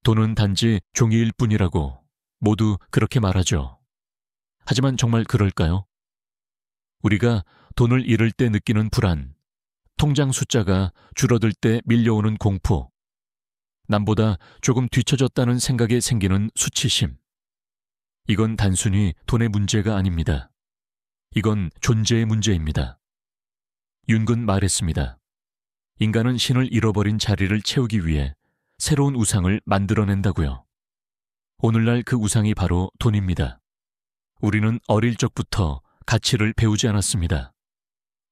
돈은 단지 종이일 뿐이라고 모두 그렇게 말하죠. 하지만 정말 그럴까요? 우리가 돈을 잃을 때 느끼는 불안, 통장 숫자가 줄어들 때 밀려오는 공포, 남보다 조금 뒤처졌다는 생각에 생기는 수치심. 이건 단순히 돈의 문제가 아닙니다. 이건 존재의 문제입니다. 윤근 말했습니다. 인간은 신을 잃어버린 자리를 채우기 위해 새로운 우상을 만들어낸다고요. 오늘날 그 우상이 바로 돈입니다. 우리는 어릴 적부터 가치를 배우지 않았습니다.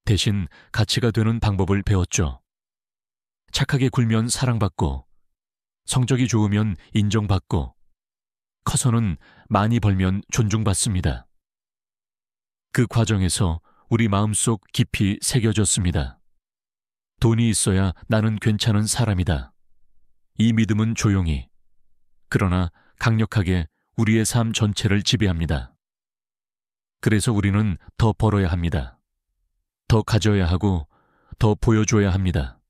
대신 가치가 되는 방법을 배웠죠. 착하게 굴면 사랑받고, 성적이 좋으면 인정받고, 커서는 많이 벌면 존중받습니다. 그 과정에서 우리 마음속 깊이 새겨졌습니다. 돈이 있어야 나는 괜찮은 사람이다. 이 믿음은 조용히, 그러나 강력하게 우리의 삶 전체를 지배합니다. 그래서 우리는 더 벌어야 합니다. 더 가져야 하고 더 보여줘야 합니다.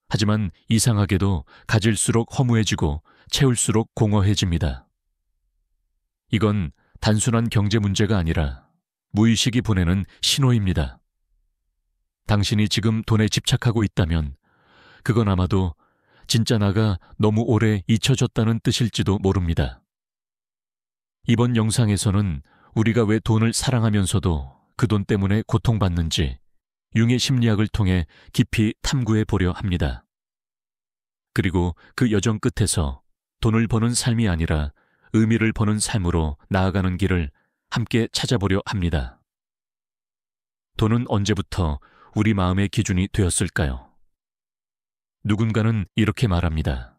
하지만 이상하게도 가질수록 허무해지고 채울수록 공허해집니다. 이건 단순한 경제 문제가 아니라 무의식이 보내는 신호입니다. 당신이 지금 돈에 집착하고 있다면 그건 아마도 진짜 나가 너무 오래 잊혀졌다는 뜻일지도 모릅니다. 이번 영상에서는 우리가 왜 돈을 사랑하면서도 그 돈 때문에 고통받는지 융의 심리학을 통해 깊이 탐구해 보려 합니다. 그리고 그 여정 끝에서 돈을 버는 삶이 아니라 의미를 버는 삶으로 나아가는 길을 함께 찾아보려 합니다. 돈은 언제부터 우리 마음의 기준이 되었을까요? 누군가는 이렇게 말합니다.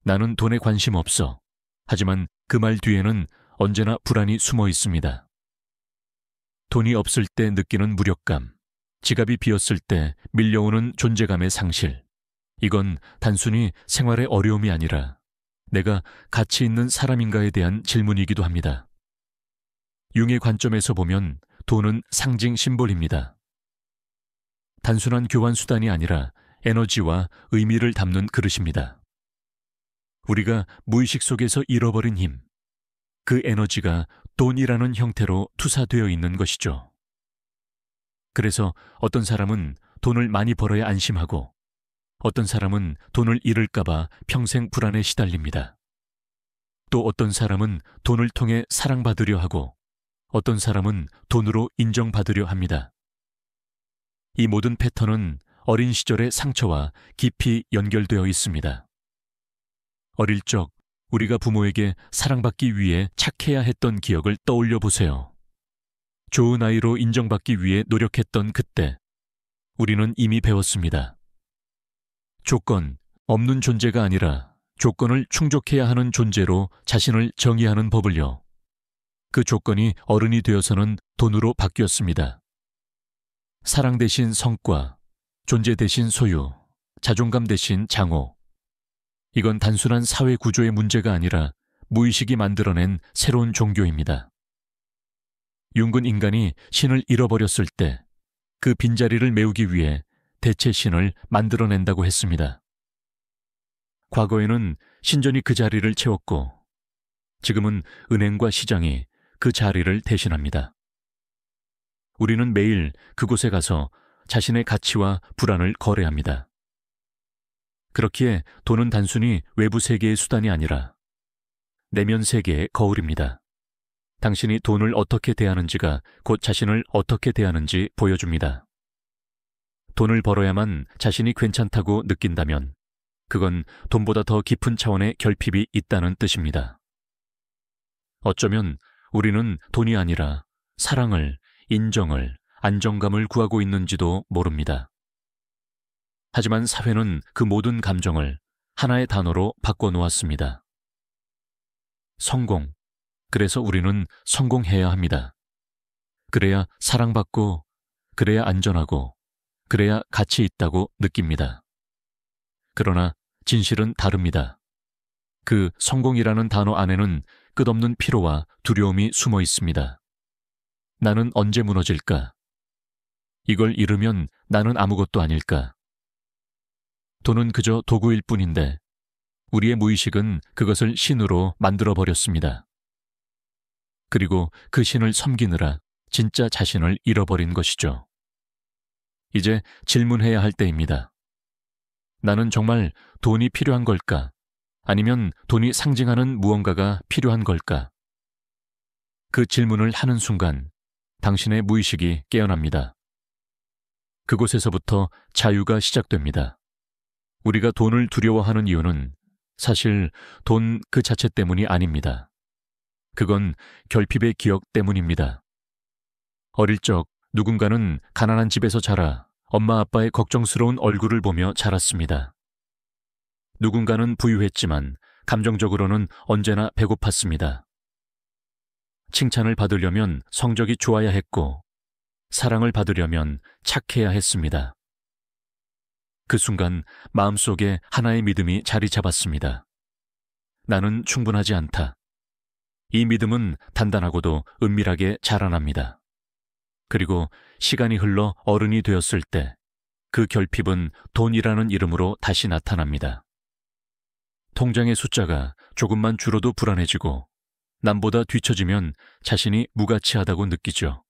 나는 돈에 관심 없어. 하지만 그 말 뒤에는 언제나 불안이 숨어 있습니다. 돈이 없을 때 느끼는 무력감, 지갑이 비었을 때 밀려오는 존재감의 상실. 이건 단순히 생활의 어려움이 아니라 내가 가치 있는 사람인가에 대한 질문이기도 합니다. 융의 관점에서 보면 돈은 상징 심볼입니다. 단순한 교환 수단이 아니라 에너지와 의미를 담는 그릇입니다. 우리가 무의식 속에서 잃어버린 힘, 그 에너지가 돈이라는 형태로 투사되어 있는 것이죠. 그래서 어떤 사람은 돈을 많이 벌어야 안심하고 어떤 사람은 돈을 잃을까봐 평생 불안에 시달립니다. 또 어떤 사람은 돈을 통해 사랑받으려 하고 어떤 사람은 돈으로 인정받으려 합니다. 이 모든 패턴은 어린 시절의 상처와 깊이 연결되어 있습니다. 어릴 적 우리가 부모에게 사랑받기 위해 착해야 했던 기억을 떠올려 보세요. 좋은 아이로 인정받기 위해 노력했던 그때 우리는 이미 배웠습니다. 조건 없는 존재가 아니라 조건을 충족해야 하는 존재로 자신을 정의하는 법을요. 그 조건이 어른이 되어서는 돈으로 바뀌었습니다. 사랑 대신 성과, 존재 대신 소유, 자존감 대신 장호. 이건 단순한 사회 구조의 문제가 아니라 무의식이 만들어낸 새로운 종교입니다. 융은 인간이 신을 잃어버렸을 때 그 빈자리를 메우기 위해 대체 신을 만들어낸다고 했습니다. 과거에는 신전이 그 자리를 채웠고 지금은 은행과 시장이 그 자리를 대신합니다. 우리는 매일 그곳에 가서 자신의 가치와 불안을 거래합니다. 그렇기에 돈은 단순히 외부 세계의 수단이 아니라 내면 세계의 거울입니다. 당신이 돈을 어떻게 대하는지가 곧 자신을 어떻게 대하는지 보여줍니다. 돈을 벌어야만 자신이 괜찮다고 느낀다면 그건 돈보다 더 깊은 차원의 결핍이 있다는 뜻입니다. 어쩌면 우리는 돈이 아니라 사랑을, 인정을, 안정감을 구하고 있는지도 모릅니다. 하지만 사회는 그 모든 감정을 하나의 단어로 바꿔놓았습니다. 성공. 그래서 우리는 성공해야 합니다. 그래야 사랑받고, 그래야 안전하고, 그래야 가치 있다고 느낍니다. 그러나 진실은 다릅니다. 그 성공이라는 단어 안에는 끝없는 피로와 두려움이 숨어 있습니다. 나는 언제 무너질까? 이걸 잃으면 나는 아무것도 아닐까? 돈은 그저 도구일 뿐인데 우리의 무의식은 그것을 신으로 만들어버렸습니다. 그리고 그 신을 섬기느라 진짜 자신을 잃어버린 것이죠. 이제 질문해야 할 때입니다. 나는 정말 돈이 필요한 걸까? 아니면 돈이 상징하는 무언가가 필요한 걸까? 그 질문을 하는 순간 당신의 무의식이 깨어납니다. 그곳에서부터 자유가 시작됩니다. 우리가 돈을 두려워하는 이유는 사실 돈 그 자체 때문이 아닙니다. 그건 결핍의 기억 때문입니다. 어릴 적 누군가는 가난한 집에서 자라 엄마 아빠의 걱정스러운 얼굴을 보며 자랐습니다. 누군가는 부유했지만 감정적으로는 언제나 배고팠습니다. 칭찬을 받으려면 성적이 좋아야 했고 사랑을 받으려면 착해야 했습니다. 그 순간 마음속에 하나의 믿음이 자리 잡았습니다. 나는 충분하지 않다. 이 믿음은 단단하고도 은밀하게 자라납니다. 그리고 시간이 흘러 어른이 되었을 때 그 결핍은 돈이라는 이름으로 다시 나타납니다. 통장의 숫자가 조금만 줄어도 불안해지고 남보다 뒤처지면 자신이 무가치하다고 느끼죠.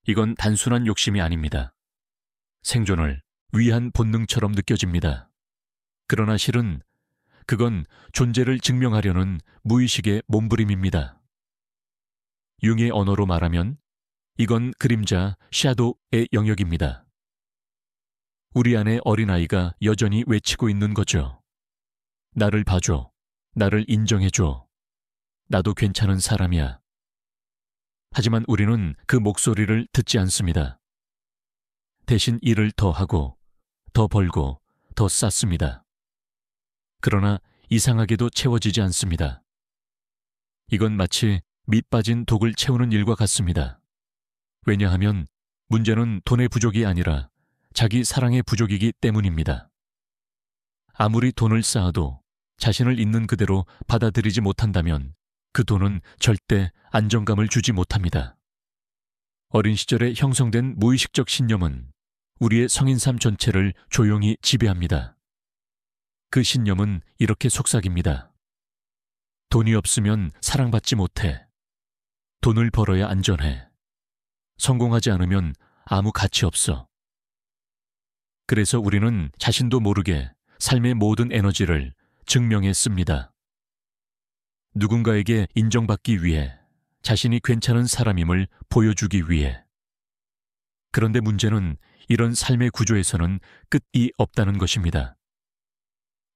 이건 단순한 욕심이 아닙니다. 생존을 위한 본능처럼 느껴집니다. 그러나 실은 그건 존재를 증명하려는 무의식의 몸부림입니다. 융의 언어로 말하면 이건 그림자, 샤도우의 영역입니다. 우리 안의 어린아이가 여전히 외치고 있는 거죠. 나를 봐줘. 나를 인정해줘. 나도 괜찮은 사람이야. 하지만 우리는 그 목소리를 듣지 않습니다. 대신 일을 더 하고, 더 벌고, 더 쌓습니다. 그러나 이상하게도 채워지지 않습니다. 이건 마치 밑 빠진 독을 채우는 일과 같습니다. 왜냐하면 문제는 돈의 부족이 아니라 자기 사랑의 부족이기 때문입니다. 아무리 돈을 쌓아도 자신을 있는 그대로 받아들이지 못한다면 그 돈은 절대 안정감을 주지 못합니다. 어린 시절에 형성된 무의식적 신념은 우리의 성인 삶 전체를 조용히 지배합니다. 그 신념은 이렇게 속삭입니다. 돈이 없으면 사랑받지 못해. 돈을 벌어야 안전해. 성공하지 않으면 아무 가치 없어. 그래서 우리는 자신도 모르게 삶의 모든 에너지를 증명에 씁니다. 누군가에게 인정받기 위해, 자신이 괜찮은 사람임을 보여주기 위해. 그런데 문제는 이런 삶의 구조에서는 끝이 없다는 것입니다.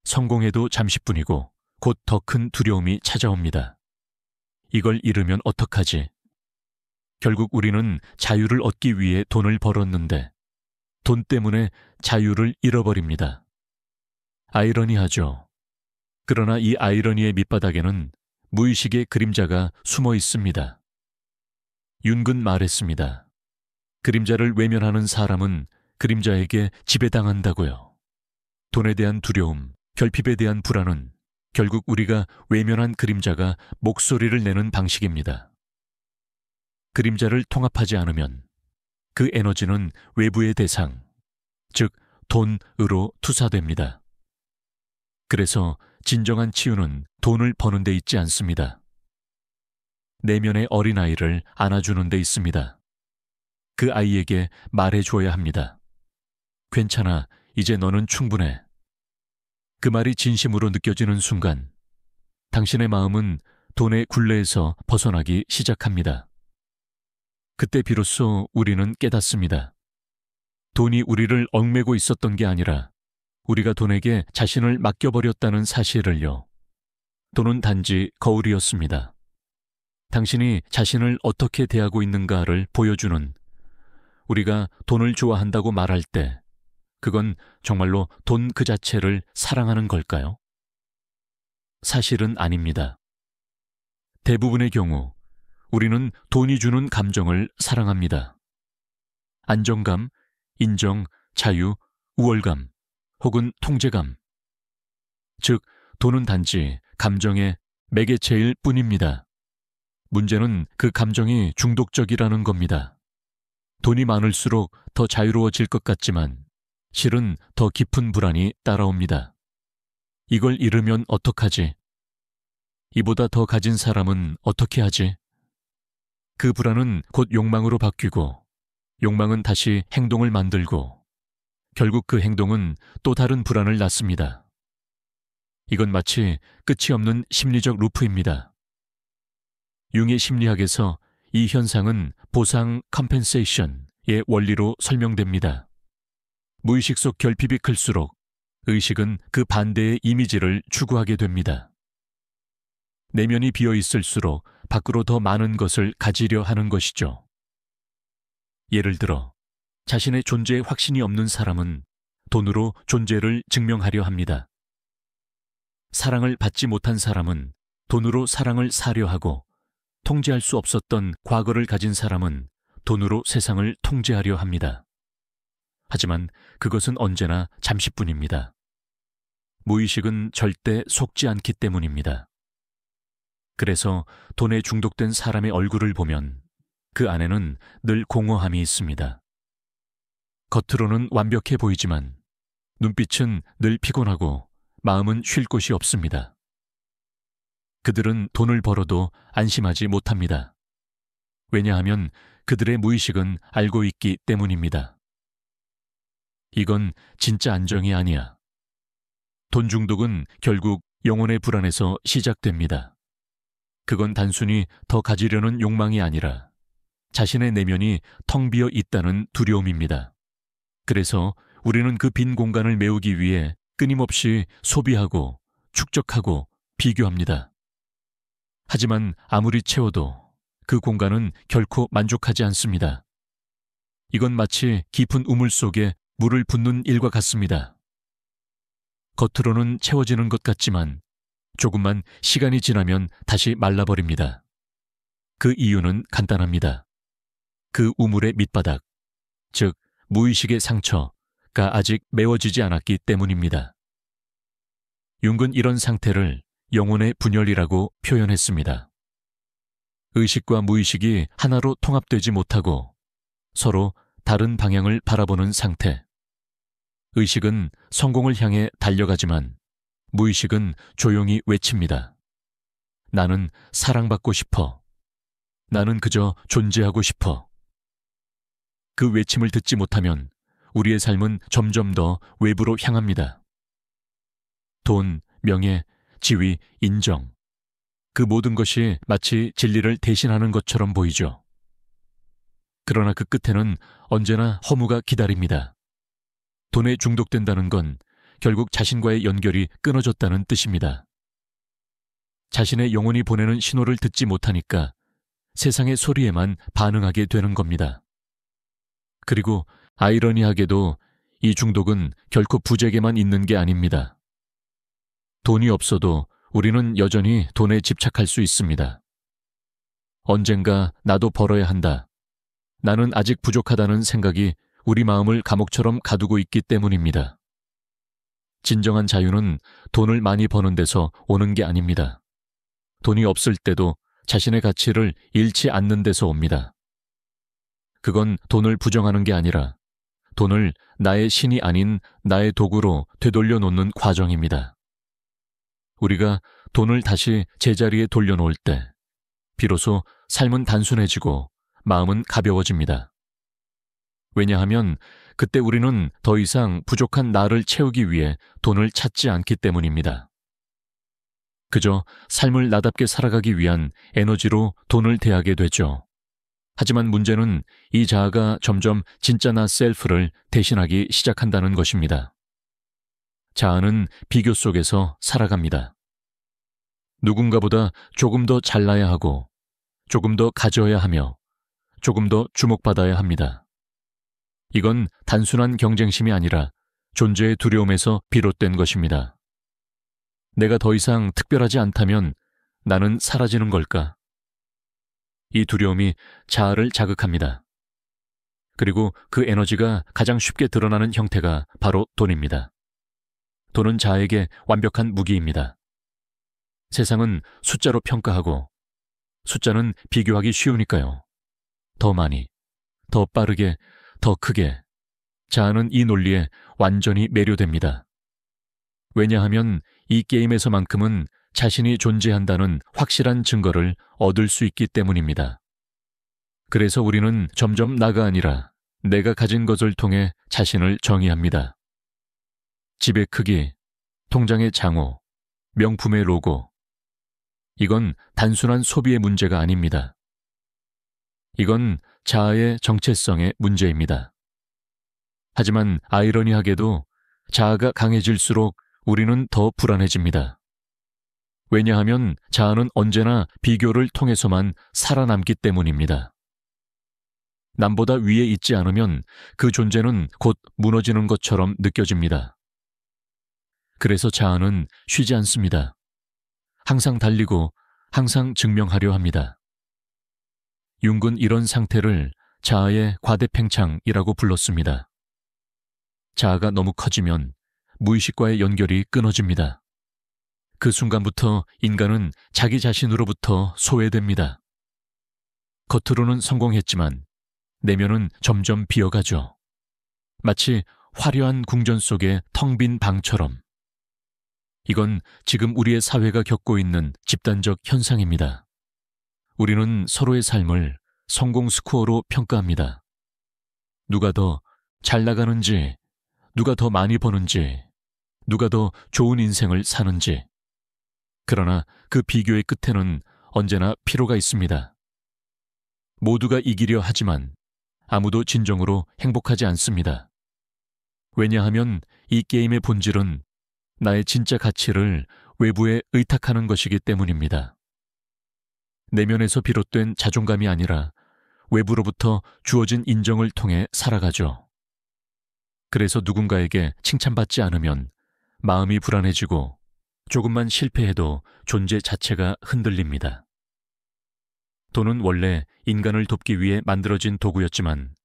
성공해도 잠시뿐이고 곧 더 큰 두려움이 찾아옵니다. 이걸 잃으면 어떡하지? 결국 우리는 자유를 얻기 위해 돈을 벌었는데 돈 때문에 자유를 잃어버립니다. 아이러니하죠. 그러나 이 아이러니의 밑바닥에는 무의식의 그림자가 숨어 있습니다. 윤근 말했습니다. 그림자를 외면하는 사람은 그림자에게 지배당한다고요. 돈에 대한 두려움, 결핍에 대한 불안은 결국 우리가 외면한 그림자가 목소리를 내는 방식입니다. 그림자를 통합하지 않으면 그 에너지는 외부의 대상, 즉 돈으로 투사됩니다. 그래서 진정한 치유는 돈을 버는 데 있지 않습니다. 내면의 어린아이를 안아주는 데 있습니다. 그 아이에게 말해줘야 합니다. 괜찮아, 이제 너는 충분해. 그 말이 진심으로 느껴지는 순간 당신의 마음은 돈의 굴레에서 벗어나기 시작합니다. 그때 비로소 우리는 깨닫습니다. 돈이 우리를 얽매고 있었던 게 아니라 우리가 돈에게 자신을 맡겨버렸다는 사실을요. 돈은 단지 거울이었습니다. 당신이 자신을 어떻게 대하고 있는가를 보여주는, 우리가 돈을 좋아한다고 말할 때 그건 정말로 돈 그 자체를 사랑하는 걸까요? 사실은 아닙니다. 대부분의 경우 우리는 돈이 주는 감정을 사랑합니다. 안정감, 인정, 자유, 우월감, 혹은 통제감. 즉, 돈은 단지 감정의 매개체일 뿐입니다. 문제는 그 감정이 중독적이라는 겁니다. 돈이 많을수록 더 자유로워질 것 같지만 실은 더 깊은 불안이 따라옵니다. 이걸 잃으면 어떡하지? 이보다 더 가진 사람은 어떻게 하지? 그 불안은 곧 욕망으로 바뀌고 욕망은 다시 행동을 만들고 결국 그 행동은 또 다른 불안을 낳습니다. 이건 마치 끝이 없는 심리적 루프입니다. 융의 심리학에서 이 현상은 보상 컴펜세이션의 원리로 설명됩니다. 무의식 속 결핍이 클수록 의식은 그 반대의 이미지를 추구하게 됩니다. 내면이 비어 있을수록 밖으로 더 많은 것을 가지려 하는 것이죠. 예를 들어 자신의 존재에 확신이 없는 사람은 돈으로 존재를 증명하려 합니다. 사랑을 받지 못한 사람은 돈으로 사랑을 사려 하고 통제할 수 없었던 과거를 가진 사람은 돈으로 세상을 통제하려 합니다. 하지만 그것은 언제나 잠시뿐입니다. 무의식은 절대 속지 않기 때문입니다. 그래서 돈에 중독된 사람의 얼굴을 보면 그 안에는 늘 공허함이 있습니다. 겉으로는 완벽해 보이지만 눈빛은 늘 피곤하고 마음은 쉴 곳이 없습니다. 그들은 돈을 벌어도 안심하지 못합니다. 왜냐하면 그들의 무의식은 알고 있기 때문입니다. 이건 진짜 안정이 아니야. 돈 중독은 결국 영혼의 불안에서 시작됩니다. 그건 단순히 더 가지려는 욕망이 아니라 자신의 내면이 텅 비어 있다는 두려움입니다. 그래서 우리는 그 빈 공간을 메우기 위해 끊임없이 소비하고 축적하고 비교합니다. 하지만 아무리 채워도 그 공간은 결코 만족하지 않습니다. 이건 마치 깊은 우물 속에 물을 붓는 일과 같습니다. 겉으로는 채워지는 것 같지만 조금만 시간이 지나면 다시 말라버립니다. 그 이유는 간단합니다. 그 우물의 밑바닥, 즉 무의식의 상처가 아직 메워지지 않았기 때문입니다. 융은 이런 상태를 영혼의 분열이라고 표현했습니다. 의식과 무의식이 하나로 통합되지 못하고 서로 다른 방향을 바라보는 상태. 의식은 성공을 향해 달려가지만 무의식은 조용히 외칩니다. 나는 사랑받고 싶어. 나는 그저 존재하고 싶어. 그 외침을 듣지 못하면 우리의 삶은 점점 더 외부로 향합니다. 돈, 명예, 지위, 인정. 그 모든 것이 마치 진리를 대신하는 것처럼 보이죠. 그러나 그 끝에는 언제나 허무가 기다립니다. 돈에 중독된다는 건 결국 자신과의 연결이 끊어졌다는 뜻입니다. 자신의 영혼이 보내는 신호를 듣지 못하니까 세상의 소리에만 반응하게 되는 겁니다. 그리고 아이러니하게도 이 중독은 결코 부재에만 있는 게 아닙니다. 돈이 없어도 우리는 여전히 돈에 집착할 수 있습니다. 언젠가 나도 벌어야 한다. 나는 아직 부족하다는 생각이 우리 마음을 감옥처럼 가두고 있기 때문입니다. 진정한 자유는 돈을 많이 버는 데서 오는 게 아닙니다. 돈이 없을 때도 자신의 가치를 잃지 않는 데서 옵니다. 그건 돈을 부정하는 게 아니라 돈을 나의 신이 아닌 나의 도구로 되돌려 놓는 과정입니다. 우리가 돈을 다시 제자리에 돌려놓을 때 비로소 삶은 단순해지고 마음은 가벼워집니다. 왜냐하면 그때 우리는 더 이상 부족한 나를 채우기 위해 돈을 찾지 않기 때문입니다. 그저 삶을 나답게 살아가기 위한 에너지로 돈을 대하게 되죠. 하지만 문제는 이 자아가 점점 진짜 나 셀프를 대신하기 시작한다는 것입니다. 자아는 비교 속에서 살아갑니다. 누군가보다 조금 더 잘나야 하고 조금 더 가져야 하며 조금 더 주목받아야 합니다. 이건 단순한 경쟁심이 아니라 존재의 두려움에서 비롯된 것입니다. 내가 더 이상 특별하지 않다면 나는 사라지는 걸까? 이 두려움이 자아를 자극합니다. 그리고 그 에너지가 가장 쉽게 드러나는 형태가 바로 돈입니다. 돈은 자아에게 완벽한 무기입니다. 세상은 숫자로 평가하고 숫자는 비교하기 쉬우니까요. 더 많이, 더 빠르게, 더 크게. 자아는 이 논리에 완전히 매료됩니다. 왜냐하면 이 게임에서만큼은 자신이 존재한다는 확실한 증거를 얻을 수 있기 때문입니다. 그래서 우리는 점점 나가 아니라 내가 가진 것을 통해 자신을 정의합니다. 집의 크기, 통장의 장호, 명품의 로고. 이건 단순한 소비의 문제가 아닙니다. 이건 자아의 정체성의 문제입니다. 하지만 아이러니하게도 자아가 강해질수록 우리는 더 불안해집니다. 왜냐하면 자아는 언제나 비교를 통해서만 살아남기 때문입니다. 남보다 위에 있지 않으면 그 존재는 곧 무너지는 것처럼 느껴집니다. 그래서 자아는 쉬지 않습니다. 항상 달리고 항상 증명하려 합니다. 융은 이런 상태를 자아의 과대팽창이라고 불렀습니다. 자아가 너무 커지면 무의식과의 연결이 끊어집니다. 그 순간부터 인간은 자기 자신으로부터 소외됩니다. 겉으로는 성공했지만 내면은 점점 비어가죠. 마치 화려한 궁전 속의 텅 빈 방처럼. 이건 지금 우리의 사회가 겪고 있는 집단적 현상입니다. 우리는 서로의 삶을 성공 스코어로 평가합니다. 누가 더 잘 나가는지, 누가 더 많이 버는지, 누가 더 좋은 인생을 사는지. 그러나 그 비교의 끝에는 언제나 피로가 있습니다. 모두가 이기려 하지만 아무도 진정으로 행복하지 않습니다. 왜냐하면 이 게임의 본질은 나의 진짜 가치를 외부에 의탁하는 것이기 때문입니다. 내면에서 비롯된 자존감이 아니라 외부로부터 주어진 인정을 통해 살아가죠. 그래서 누군가에게 칭찬받지 않으면 마음이 불안해지고 조금만 실패해도 존재 자체가 흔들립니다. 돈은 원래 인간을 돕기 위해 만들어진 도구였지만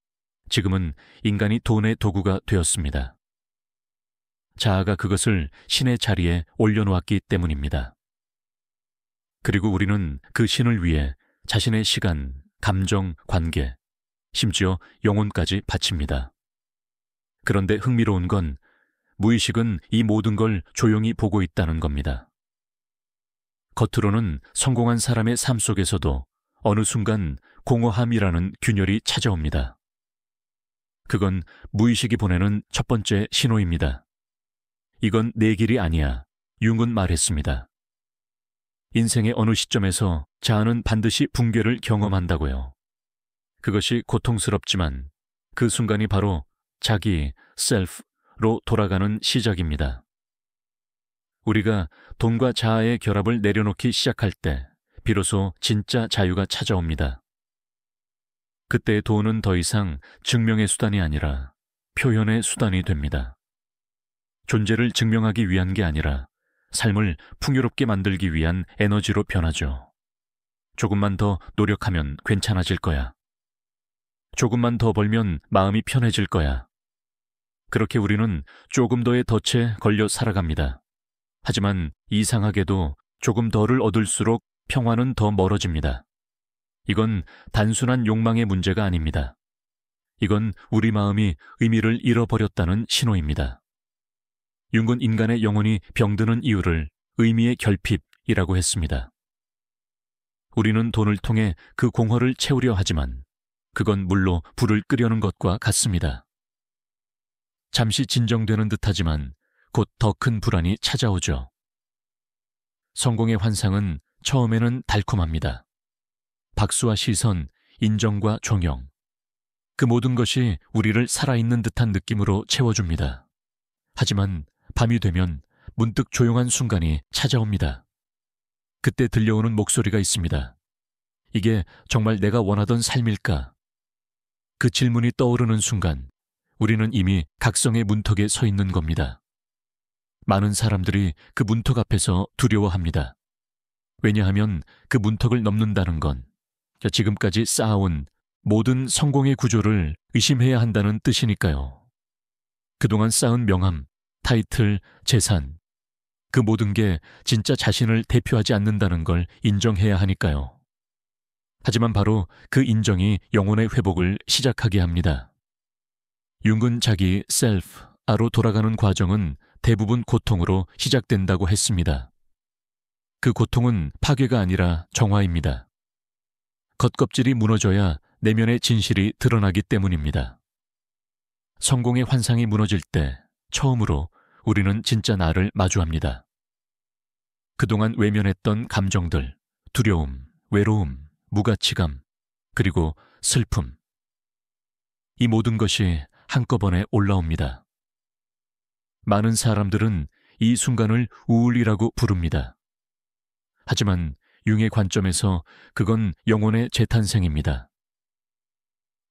지금은 인간이 돈의 도구가 되었습니다. 자아가 그것을 신의 자리에 올려놓았기 때문입니다. 그리고 우리는 그 신을 위해 자신의 시간, 감정, 관계, 심지어 영혼까지 바칩니다. 그런데 흥미로운 건 무의식은 이 모든 걸 조용히 보고 있다는 겁니다. 겉으로는 성공한 사람의 삶 속에서도 어느 순간 공허함이라는 균열이 찾아옵니다. 그건 무의식이 보내는 첫 번째 신호입니다. 이건 내 길이 아니야, 융은 말했습니다. 인생의 어느 시점에서 자아는 반드시 붕괴를 경험한다고요. 그것이 고통스럽지만 그 순간이 바로 자기, 셀프로 돌아가는 시작입니다. 우리가 돈과 자아의 결합을 내려놓기 시작할 때 비로소 진짜 자유가 찾아옵니다. 그때 돈은 더 이상 증명의 수단이 아니라 표현의 수단이 됩니다. 존재를 증명하기 위한 게 아니라 삶을 풍요롭게 만들기 위한 에너지로 변하죠. 조금만 더 노력하면 괜찮아질 거야. 조금만 더 벌면 마음이 편해질 거야. 그렇게 우리는 조금 더의 덫에 걸려 살아갑니다. 하지만 이상하게도 조금 더를 얻을수록 평화는 더 멀어집니다. 이건 단순한 욕망의 문제가 아닙니다. 이건 우리 마음이 의미를 잃어버렸다는 신호입니다. 융은 인간의 영혼이 병드는 이유를 의미의 결핍이라고 했습니다. 우리는 돈을 통해 그 공허를 채우려 하지만 그건 물로 불을 끄려는 것과 같습니다. 잠시 진정되는 듯하지만 곧 더 큰 불안이 찾아오죠. 성공의 환상은 처음에는 달콤합니다. 박수와 시선, 인정과 존경. 그 모든 것이 우리를 살아있는 듯한 느낌으로 채워줍니다. 하지만 밤이 되면 문득 조용한 순간이 찾아옵니다. 그때 들려오는 목소리가 있습니다. 이게 정말 내가 원하던 삶일까? 그 질문이 떠오르는 순간 우리는 이미 각성의 문턱에 서 있는 겁니다. 많은 사람들이 그 문턱 앞에서 두려워합니다. 왜냐하면 그 문턱을 넘는다는 건 지금까지 쌓아온 모든 성공의 구조를 의심해야 한다는 뜻이니까요. 그동안 쌓은 명함, 타이틀, 재산, 그 모든 게 진짜 자신을 대표하지 않는다는 걸 인정해야 하니까요. 하지만 바로 그 인정이 영혼의 회복을 시작하게 합니다. 융은 자기 셀프로 돌아가는 과정은 대부분 고통으로 시작된다고 했습니다. 그 고통은 파괴가 아니라 정화입니다. 겉껍질이 무너져야 내면의 진실이 드러나기 때문입니다. 성공의 환상이 무너질 때 처음으로 우리는 진짜 나를 마주합니다. 그동안 외면했던 감정들, 두려움, 외로움, 무가치감, 그리고 슬픔. 이 모든 것이 한꺼번에 올라옵니다. 많은 사람들은 이 순간을 우울이라고 부릅니다. 하지만 융의 관점에서 그건 영혼의 재탄생입니다.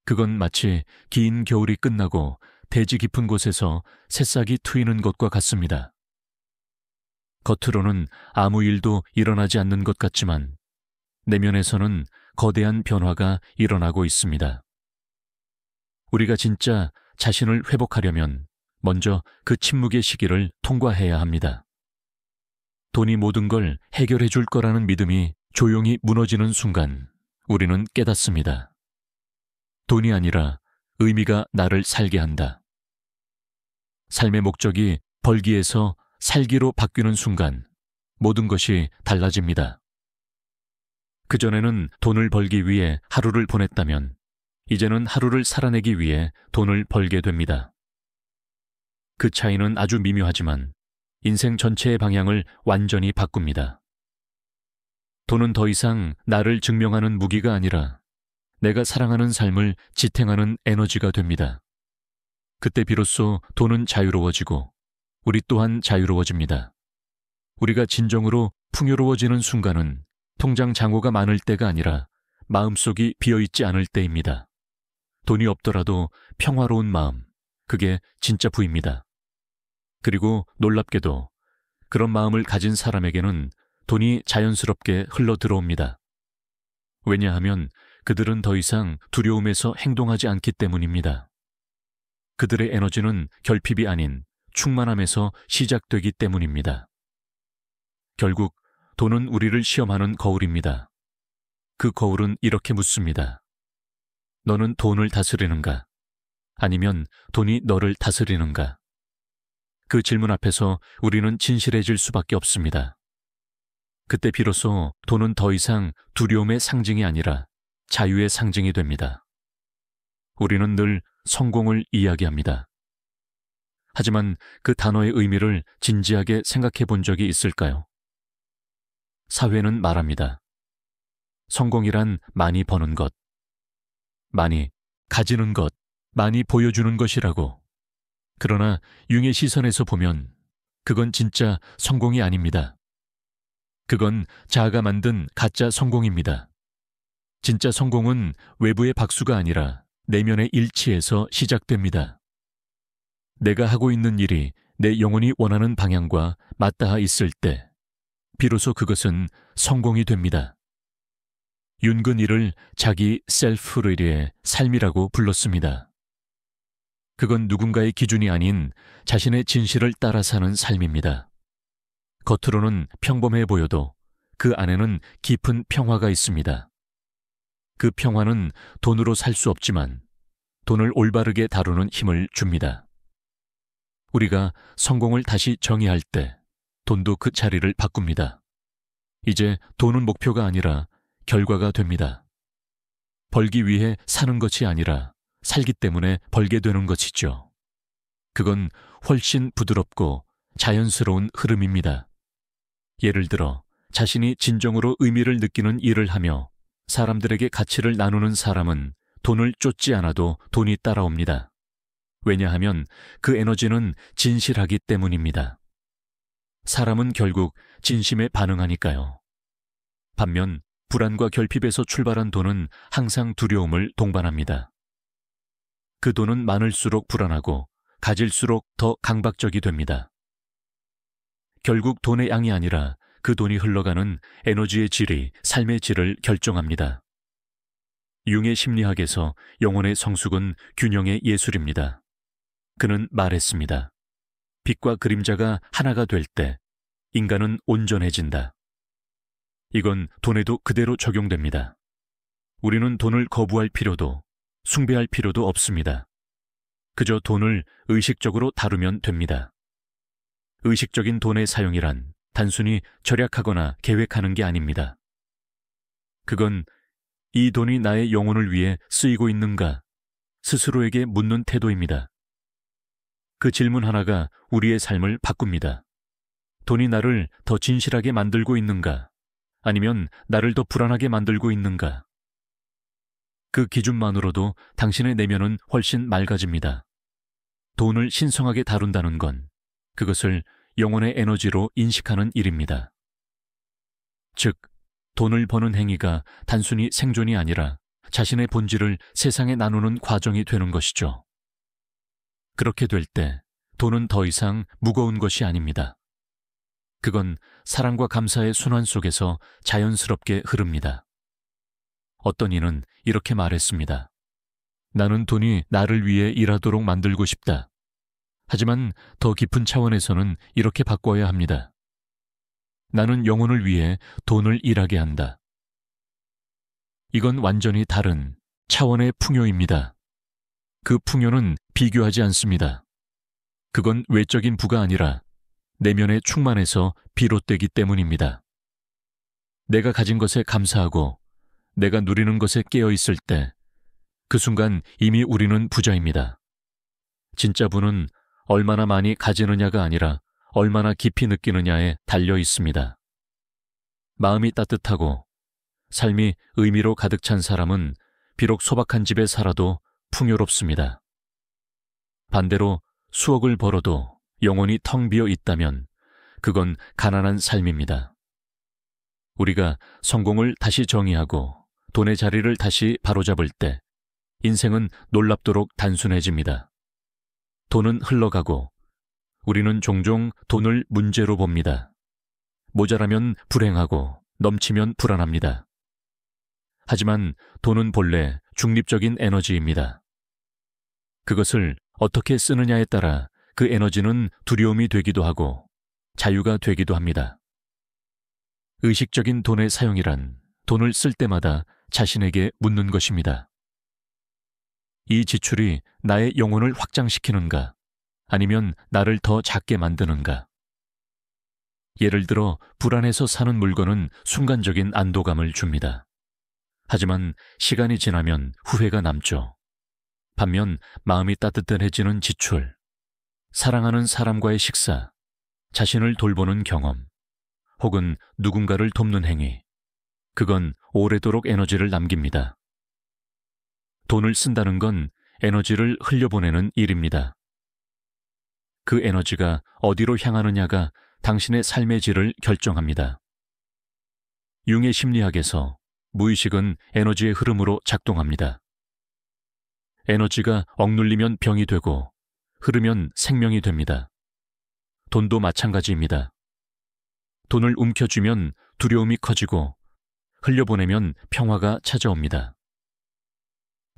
그건 마치 긴 겨울이 끝나고 대지 깊은 곳에서 새싹이 트이는 것과 같습니다. 겉으로는 아무 일도 일어나지 않는 것 같지만 내면에서는 거대한 변화가 일어나고 있습니다. 우리가 진짜 자신을 회복하려면 먼저 그 침묵의 시기를 통과해야 합니다. 돈이 모든 걸 해결해 줄 거라는 믿음이 조용히 무너지는 순간 우리는 깨닫습니다. 돈이 아니라 의미가 나를 살게 한다. 삶의 목적이 벌기에서 살기로 바뀌는 순간 모든 것이 달라집니다. 그전에는 돈을 벌기 위해 하루를 보냈다면 이제는 하루를 살아내기 위해 돈을 벌게 됩니다. 그 차이는 아주 미묘하지만 인생 전체의 방향을 완전히 바꿉니다. 돈은 더 이상 나를 증명하는 무기가 아니라 내가 사랑하는 삶을 지탱하는 에너지가 됩니다. 그때 비로소 돈은 자유로워지고 우리 또한 자유로워집니다. 우리가 진정으로 풍요로워지는 순간은 통장 잔고가 많을 때가 아니라 마음속이 비어있지 않을 때입니다. 돈이 없더라도 평화로운 마음, 그게 진짜 부입니다. 그리고 놀랍게도 그런 마음을 가진 사람에게는 돈이 자연스럽게 흘러 들어옵니다. 왜냐하면 그들은 더 이상 두려움에서 행동하지 않기 때문입니다. 그들의 에너지는 결핍이 아닌 충만함에서 시작되기 때문입니다. 결국 돈은 우리를 시험하는 거울입니다. 그 거울은 이렇게 묻습니다. 너는 돈을 다스리는가? 아니면 돈이 너를 다스리는가? 그 질문 앞에서 우리는 진실해질 수밖에 없습니다. 그때 비로소 돈은 더 이상 두려움의 상징이 아니라 자유의 상징이 됩니다. 우리는 늘 성공을 이야기합니다. 하지만 그 단어의 의미를 진지하게 생각해 본 적이 있을까요? 사회는 말합니다. 성공이란 많이 버는 것, 많이 가지는 것, 많이 보여주는 것이라고. 그러나 융의 시선에서 보면 그건 진짜 성공이 아닙니다. 그건 자아가 만든 가짜 성공입니다. 진짜 성공은 외부의 박수가 아니라 내면의 일치에서 시작됩니다. 내가 하고 있는 일이 내 영혼이 원하는 방향과 맞닿아 있을 때 비로소 그것은 성공이 됩니다. 윤근 이를 자기 셀프르리의 삶이라고 불렀습니다. 그건 누군가의 기준이 아닌 자신의 진실을 따라 사는 삶입니다. 겉으로는 평범해 보여도 그 안에는 깊은 평화가 있습니다. 그 평화는 돈으로 살 수 없지만 돈을 올바르게 다루는 힘을 줍니다. 우리가 성공을 다시 정의할 때 돈도 그 자리를 바꿉니다. 이제 돈은 목표가 아니라 결과가 됩니다. 벌기 위해 사는 것이 아니라 살기 때문에 벌게 되는 것이죠. 그건 훨씬 부드럽고 자연스러운 흐름입니다. 예를 들어 자신이 진정으로 의미를 느끼는 일을 하며 사람들에게 가치를 나누는 사람은 돈을 쫓지 않아도 돈이 따라옵니다. 왜냐하면 그 에너지는 진실하기 때문입니다. 사람은 결국 진심에 반응하니까요. 반면 불안과 결핍에서 출발한 돈은 항상 두려움을 동반합니다. 그 돈은 많을수록 불안하고 가질수록 더 강박적이 됩니다. 결국 돈의 양이 아니라 그 돈이 흘러가는 에너지의 질이 삶의 질을 결정합니다. 융의 심리학에서 영혼의 성숙은 균형의 예술입니다. 그는 말했습니다. 빛과 그림자가 하나가 될 때 인간은 온전해진다. 이건 돈에도 그대로 적용됩니다. 우리는 돈을 거부할 필요도 숭배할 필요도 없습니다. 그저 돈을 의식적으로 다루면 됩니다. 의식적인 돈의 사용이란 단순히 절약하거나 계획하는 게 아닙니다. 그건 이 돈이 나의 영혼을 위해 쓰이고 있는가 스스로에게 묻는 태도입니다. 그 질문 하나가 우리의 삶을 바꿉니다. 돈이 나를 더 진실하게 만들고 있는가? 아니면 나를 더 불안하게 만들고 있는가? 그 기준만으로도 당신의 내면은 훨씬 맑아집니다. 돈을 신성하게 다룬다는 건 그것을 영혼의 에너지로 인식하는 일입니다. 즉, 돈을 버는 행위가 단순히 생존이 아니라 자신의 본질을 세상에 나누는 과정이 되는 것이죠. 그렇게 될 때 돈은 더 이상 무거운 것이 아닙니다. 그건 사랑과 감사의 순환 속에서 자연스럽게 흐릅니다. 어떤 이는 이렇게 말했습니다. 나는 돈이 나를 위해 일하도록 만들고 싶다. 하지만 더 깊은 차원에서는 이렇게 바꿔야 합니다. 나는 영혼을 위해 돈을 일하게 한다. 이건 완전히 다른 차원의 풍요입니다. 그 풍요는 비교하지 않습니다. 그건 외적인 부가 아니라 내면의 충만에서 비롯되기 때문입니다. 내가 가진 것에 감사하고 내가 누리는 것에 깨어 있을 때 그 순간 이미 우리는 부자입니다. 진짜 부는 얼마나 많이 가지느냐가 아니라 얼마나 깊이 느끼느냐에 달려 있습니다. 마음이 따뜻하고 삶이 의미로 가득 찬 사람은 비록 소박한 집에 살아도 풍요롭습니다. 반대로 수억을 벌어도 영혼이 텅 비어 있다면 그건 가난한 삶입니다. 우리가 성공을 다시 정의하고 돈의 자리를 다시 바로잡을 때 인생은 놀랍도록 단순해집니다. 돈은 흘러가고 우리는 종종 돈을 문제로 봅니다. 모자라면 불행하고 넘치면 불안합니다. 하지만 돈은 본래 중립적인 에너지입니다. 그것을 어떻게 쓰느냐에 따라 그 에너지는 두려움이 되기도 하고 자유가 되기도 합니다. 의식적인 돈의 사용이란 돈을 쓸 때마다 자신에게 묻는 것입니다. 이 지출이 나의 영혼을 확장시키는가? 아니면 나를 더 작게 만드는가? 예를 들어 불안해서 사는 물건은 순간적인 안도감을 줍니다. 하지만 시간이 지나면 후회가 남죠. 반면 마음이 따뜻해지는 지출, 사랑하는 사람과의 식사, 자신을 돌보는 경험, 혹은 누군가를 돕는 행위, 그건 오래도록 에너지를 남깁니다. 돈을 쓴다는 건 에너지를 흘려보내는 일입니다. 그 에너지가 어디로 향하느냐가 당신의 삶의 질을 결정합니다. 융의 심리학에서 무의식은 에너지의 흐름으로 작동합니다. 에너지가 억눌리면 병이 되고 흐르면 생명이 됩니다. 돈도 마찬가지입니다. 돈을 움켜쥐면 두려움이 커지고 흘려보내면 평화가 찾아옵니다.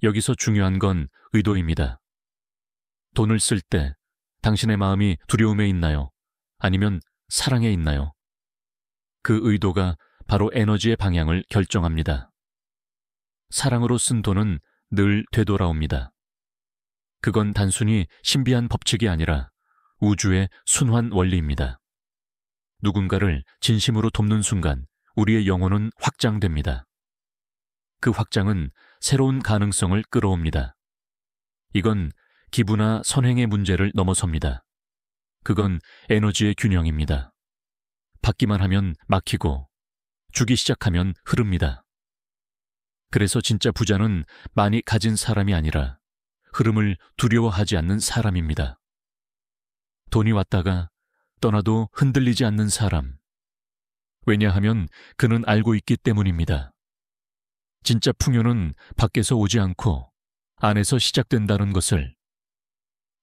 여기서 중요한 건 의도입니다. 돈을 쓸 때 당신의 마음이 두려움에 있나요? 아니면 사랑에 있나요? 그 의도가 바로 에너지의 방향을 결정합니다. 사랑으로 쓴 돈은 늘 되돌아옵니다. 그건 단순히 신비한 법칙이 아니라 우주의 순환 원리입니다. 누군가를 진심으로 돕는 순간 우리의 영혼은 확장됩니다. 그 확장은 새로운 가능성을 끌어옵니다. 이건 기부나 선행의 문제를 넘어섭니다. 그건 에너지의 균형입니다. 받기만 하면 막히고 주기 시작하면 흐릅니다. 그래서 진짜 부자는 많이 가진 사람이 아니라 흐름을 두려워하지 않는 사람입니다. 돈이 왔다가 떠나도 흔들리지 않는 사람. 왜냐하면 그는 알고 있기 때문입니다. 진짜 풍요는 밖에서 오지 않고 안에서 시작된다는 것을.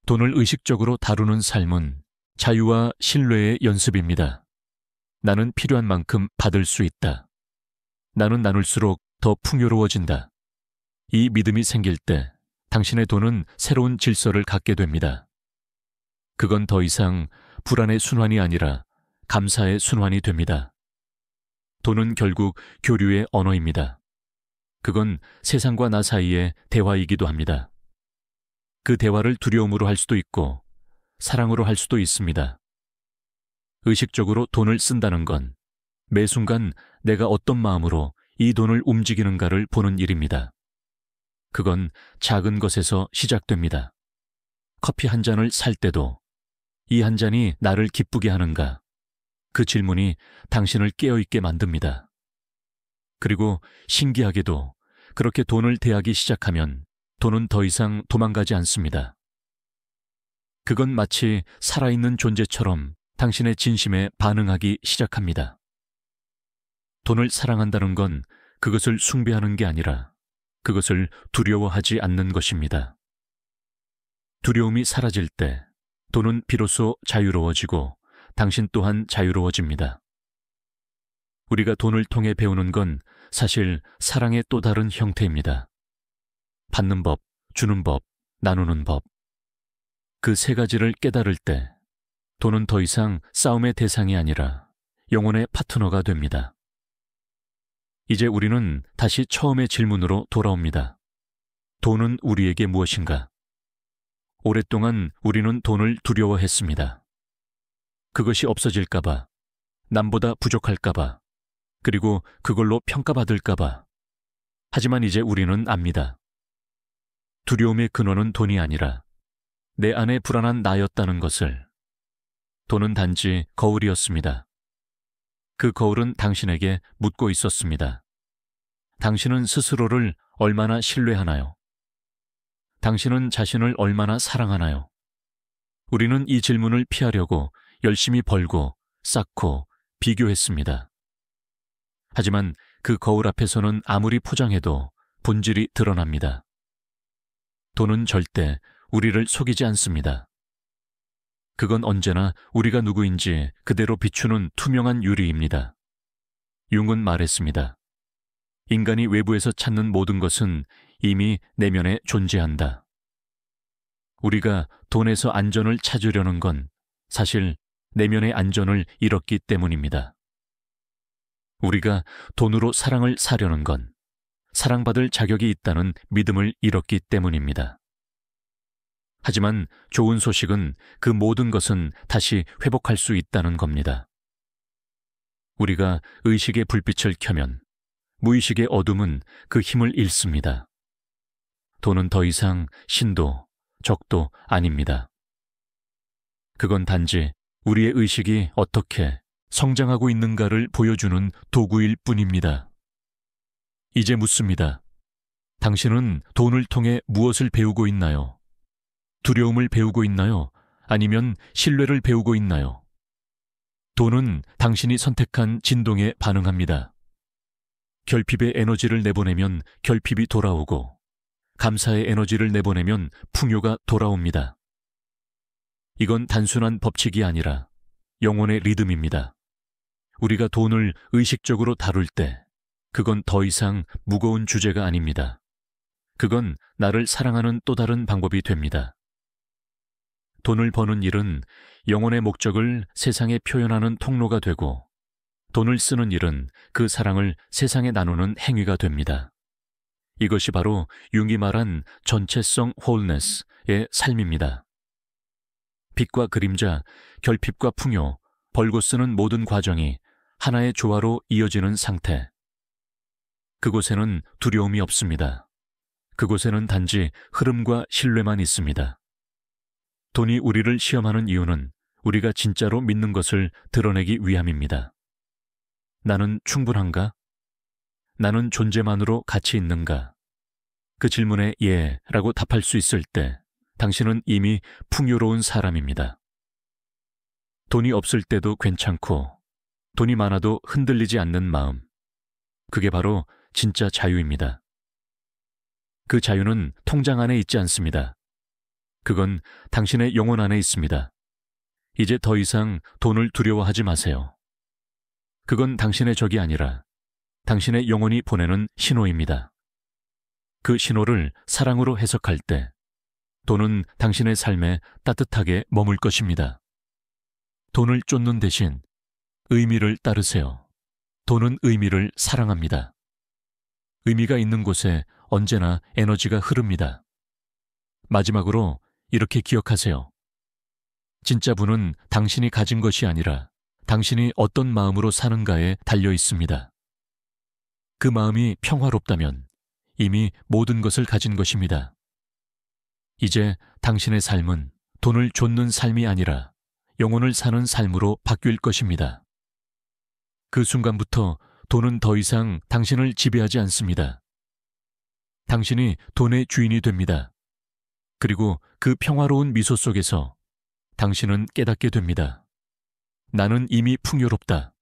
돈을 의식적으로 다루는 삶은 자유와 신뢰의 연습입니다. 나는 필요한 만큼 받을 수 있다. 나는 나눌수록 더 풍요로워진다. 이 믿음이 생길 때 당신의 돈은 새로운 질서를 갖게 됩니다. 그건 더 이상 불안의 순환이 아니라 감사의 순환이 됩니다. 돈은 결국 교류의 언어입니다. 그건 세상과 나 사이의 대화이기도 합니다. 그 대화를 두려움으로 할 수도 있고 사랑으로 할 수도 있습니다. 의식적으로 돈을 쓴다는 건 매 순간 내가 어떤 마음으로 이 돈을 움직이는가를 보는 일입니다. 그건 작은 것에서 시작됩니다. 커피 한 잔을 살 때도 이 한 잔이 나를 기쁘게 하는가? 그 질문이 당신을 깨어있게 만듭니다. 그리고 신기하게도 그렇게 돈을 대하기 시작하면 돈은 더 이상 도망가지 않습니다. 그건 마치 살아있는 존재처럼 당신의 진심에 반응하기 시작합니다. 돈을 사랑한다는 건 그것을 숭배하는 게 아니라 그것을 두려워하지 않는 것입니다. 두려움이 사라질 때 돈은 비로소 자유로워지고 당신 또한 자유로워집니다. 우리가 돈을 통해 배우는 건 사실 사랑의 또 다른 형태입니다. 받는 법, 주는 법, 나누는 법. 그 세 가지를 깨달을 때 돈은 더 이상 싸움의 대상이 아니라 영혼의 파트너가 됩니다. 이제 우리는 다시 처음의 질문으로 돌아옵니다. 돈은 우리에게 무엇인가? 오랫동안 우리는 돈을 두려워했습니다. 그것이 없어질까봐, 남보다 부족할까봐, 그리고 그걸로 평가받을까봐. 하지만 이제 우리는 압니다. 두려움의 근원은 돈이 아니라 내 안에 불안한 나였다는 것을. 돈은 단지 거울이었습니다. 그 거울은 당신에게 묻고 있었습니다. 당신은 스스로를 얼마나 신뢰하나요? 당신은 자신을 얼마나 사랑하나요? 우리는 이 질문을 피하려고 열심히 벌고 쌓고 비교했습니다. 하지만 그 거울 앞에서는 아무리 포장해도 본질이 드러납니다. 돈은 절대 우리를 속이지 않습니다. 그건 언제나 우리가 누구인지 그대로 비추는 투명한 유리입니다. 융은 말했습니다. 인간이 외부에서 찾는 모든 것은 이미 내면에 존재한다. 우리가 돈에서 안전을 찾으려는 건 사실 내면의 안전을 잃었기 때문입니다. 우리가 돈으로 사랑을 사려는 건 사랑받을 자격이 있다는 믿음을 잃었기 때문입니다. 하지만 좋은 소식은 그 모든 것은 다시 회복할 수 있다는 겁니다. 우리가 의식의 불빛을 켜면 무의식의 어둠은 그 힘을 잃습니다. 돈은 더 이상 신도, 적도 아닙니다. 그건 단지 우리의 의식이 어떻게 성장하고 있는가를 보여주는 도구일 뿐입니다. 이제 묻습니다. 당신은 돈을 통해 무엇을 배우고 있나요? 두려움을 배우고 있나요? 아니면 신뢰를 배우고 있나요? 돈은 당신이 선택한 진동에 반응합니다. 결핍의 에너지를 내보내면 결핍이 돌아오고 감사의 에너지를 내보내면 풍요가 돌아옵니다. 이건 단순한 법칙이 아니라 영혼의 리듬입니다. 우리가 돈을 의식적으로 다룰 때 그건 더 이상 무거운 주제가 아닙니다. 그건 나를 사랑하는 또 다른 방법이 됩니다. 돈을 버는 일은 영혼의 목적을 세상에 표현하는 통로가 되고 돈을 쓰는 일은 그 사랑을 세상에 나누는 행위가 됩니다. 이것이 바로 융이 말한 전체성 홀네스의 삶입니다. 빛과 그림자, 결핍과 풍요, 벌고 쓰는 모든 과정이 하나의 조화로 이어지는 상태. 그곳에는 두려움이 없습니다. 그곳에는 단지 흐름과 신뢰만 있습니다. 돈이 우리를 시험하는 이유는 우리가 진짜로 믿는 것을 드러내기 위함입니다. 나는 충분한가? 나는 존재만으로 가치 있는가? 그 질문에 예 라고 답할 수 있을 때 당신은 이미 풍요로운 사람입니다. 돈이 없을 때도 괜찮고 돈이 많아도 흔들리지 않는 마음. 그게 바로 진짜 자유입니다. 그 자유는 통장 안에 있지 않습니다. 그건 당신의 영혼 안에 있습니다. 이제 더 이상 돈을 두려워하지 마세요. 그건 당신의 적이 아니라 당신의 영혼이 보내는 신호입니다. 그 신호를 사랑으로 해석할 때 돈은 당신의 삶에 따뜻하게 머물 것입니다. 돈을 쫓는 대신 의미를 따르세요. 돈은 의미를 사랑합니다. 의미가 있는 곳에 언제나 에너지가 흐릅니다. 마지막으로 이렇게 기억하세요. 진짜 부는 당신이 가진 것이 아니라 당신이 어떤 마음으로 사는가에 달려 있습니다. 그 마음이 평화롭다면 이미 모든 것을 가진 것입니다. 이제 당신의 삶은 돈을 좇는 삶이 아니라 영혼을 사는 삶으로 바뀔 것입니다. 그 순간부터 돈은 더 이상 당신을 지배하지 않습니다. 당신이 돈의 주인이 됩니다. 그리고 그 평화로운 미소 속에서 당신은 깨닫게 됩니다. 나는 이미 풍요롭다.